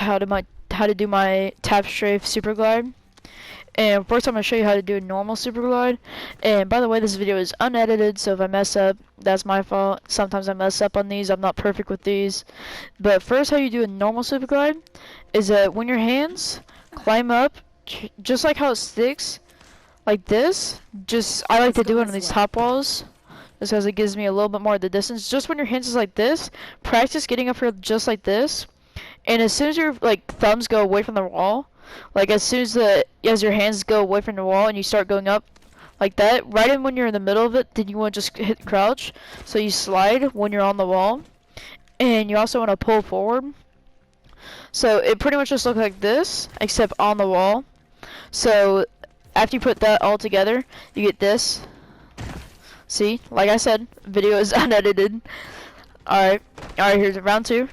how to do my tap strafe super glide. And first I'm going to show you how to do a normal super glide. And by the way, this video is unedited, so if I mess up, that's my fault. Sometimes I mess up on these. I'm not perfect with these. But first, how you do a normal super glide is that when your hands climb up, just like how it sticks, like this, I like to do it on these top walls, just because it gives me a little bit more of the distance. Just when your hands is like this, practice getting up here just like this. And as soon as your thumbs go away from the wall, like as soon as your hands go away from the wall and you start going up like that, right in when you're in the middle of it, then you want to just hit crouch. So you slide when you're on the wall, and you also want to pull forward. So it pretty much just looks like this, except on the wall. So after you put that all together, you get this. See, like I said, video is unedited. Alright, here's round 2.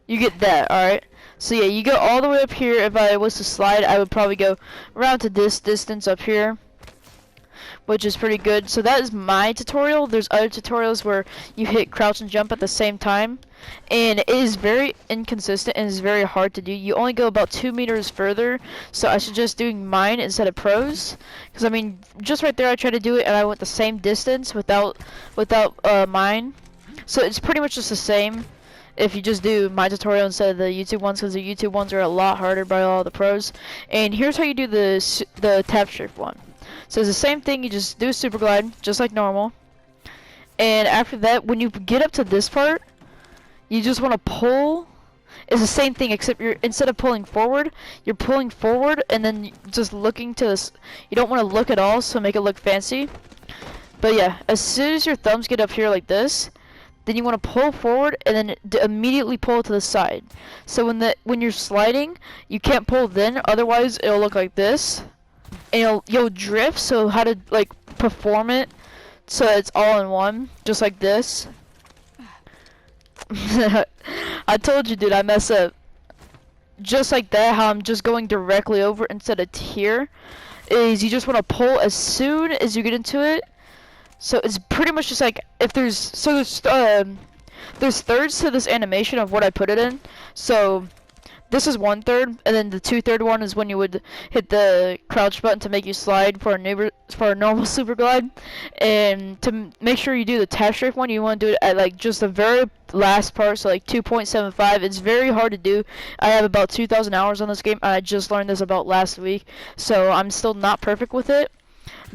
You get that, alright? So yeah, you go all the way up here. If I was to slide, I would probably go around to this distance up here, which is pretty good. So that is my tutorial. There's other tutorials where you hit crouch and jump at the same time, and it is very inconsistent and is very hard to do. You only go about 2 meters further, so I suggest doing mine instead of pros, because I mean, just right there I tried to do it and I went the same distance without mine. So it's pretty much just the same if you just do my tutorial instead of the YouTube ones, because the YouTube ones are a lot harder by all the pros. And here's how you do the tap strafe one. So it's the same thing, you just do a super glide, just like normal. And after that, when you get up to this part, you just want to pull. It's the same thing, except instead of pulling forward, you're pulling forward and then just looking to this. You don't want to look at all, so make it look fancy. But yeah, as soon as your thumbs get up here like this, then you want to pull forward and then immediately pull to the side. So when you're sliding, you can't pull then, otherwise it'll look like this. And you'll drift, so how to perform it so it's all in one, just like this. I told you, dude, I mess up. Just like that, how I'm just going directly over instead of here, is you just want to pull as soon as you get into it. So it's pretty much just like, if there's thirds to this animation of what I put it in. So this is 1/3, and then the 2/3 one is when you would hit the crouch button to make you slide for a normal super glide. And to make sure you do the tap strafe one, you want to do it at just the very last part, so 2.75. It's very hard to do. I have about 2,000 hours on this game. I just learned this about last week, so I'm still not perfect with it.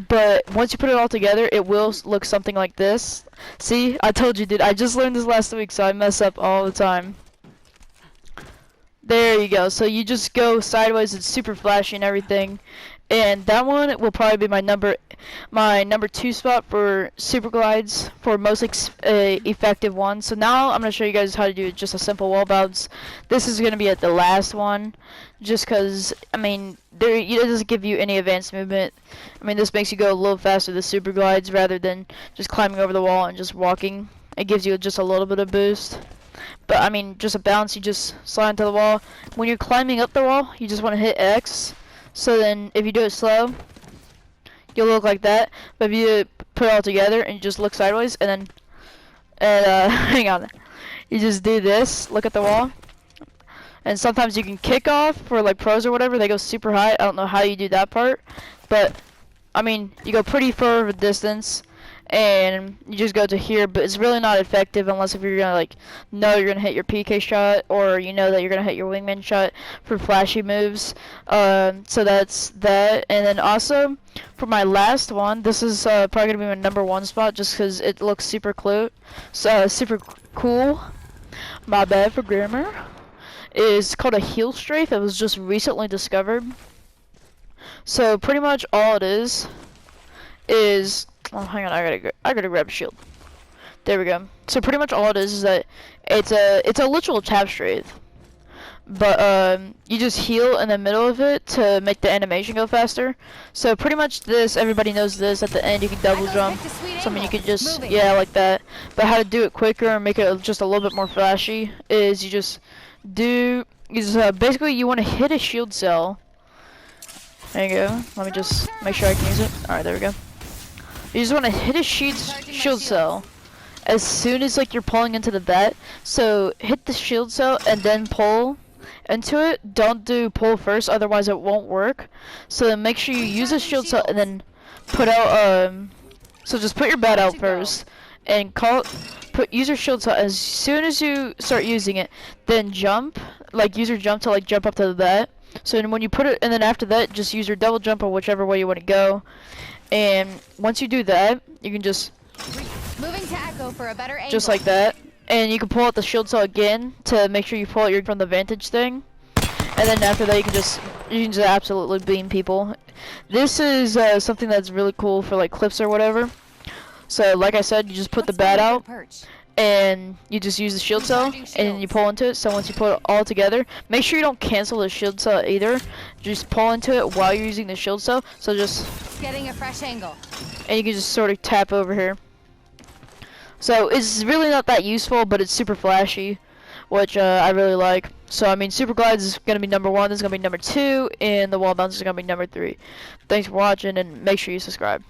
But once you put it all together, it will look something like this. See, I told you, dude. I just learned this last week, so I mess up all the time. There you go. So you just go sideways. It's super flashy and everything. And that one will probably be my number 2 spot for super glides, for most effective one. So now I'm going to show you guys how to do just a simple wall bounce. This is going to be at the last one, just because, I mean, it doesn't give you any advanced movement. I mean, this makes you go a little faster, the super glides, rather than just climbing over the wall and just walking. It gives you just a little bit of boost. But I mean, just a bounce, you just slide into the wall. When you're climbing up the wall, you just want to hit X. So then, if you do it slow, you'll look like that. But if you put it all together and you just look sideways, and then, hang on, you just do this, look at the wall. And sometimes you can kick off for pros or whatever, they go super high. I don't know how you do that part. But, I mean, you go pretty far of a distance, and you just go to here, but it's really not effective unless if you're gonna know you're gonna hit your PK shot, or you know that you're gonna hit your wingman shot for flashy moves. So that's that. And then also for my last one, this is probably gonna be my number 1 spot, just because it looks super super cool. My bad for grammar. Is called a heel strafe. It was just recently discovered. So pretty much all it is oh, hang on, I gotta grab a shield. There we go. So pretty much all it is that it's a literal tap strafe, but you just heal in the middle of it to make the animation go faster. So pretty much this, everybody knows this. At the end, you can double jump. So I mean, you can just like that. But how to do it quicker and make it just a little bit more flashy is basically you want to hit a shield cell. There you go. Let me just make sure I can use it. All right, there we go. You just want to hit a shield cell as soon as you're pulling into the bat. So hit the shield cell and then pull into it, don't do pull first, otherwise it won't work. So then make sure you use a shield cell and then put out so just put your bat out first and use your shield cell as soon as you start using it, then jump, like use your jump to like jump up to the bat. So then when you put it, and then after that just use your double jump or whichever way you want to go. And once you do that, you can just moving to echo for a better angle. Just like that. And you can pull out the shield cell again to make sure you pull it from the vantage thing. And then after that you can just absolutely beam people. This is something that's really cool for like clips or whatever. So like I said, you just put the bat out and you just use the shield cell and you pull into it. So once you pull it all together, make sure you don't cancel the shield cell either. Just pull into it while you're using the shield cell. So just getting a fresh angle. And you can just sort of tap over here. So it's really not that useful, but it's super flashy, which I really like. So I mean, Super Glides is gonna be number 1, this is gonna be number 2, and the wall bounce is gonna be number 3. Thanks for watching, and make sure you subscribe.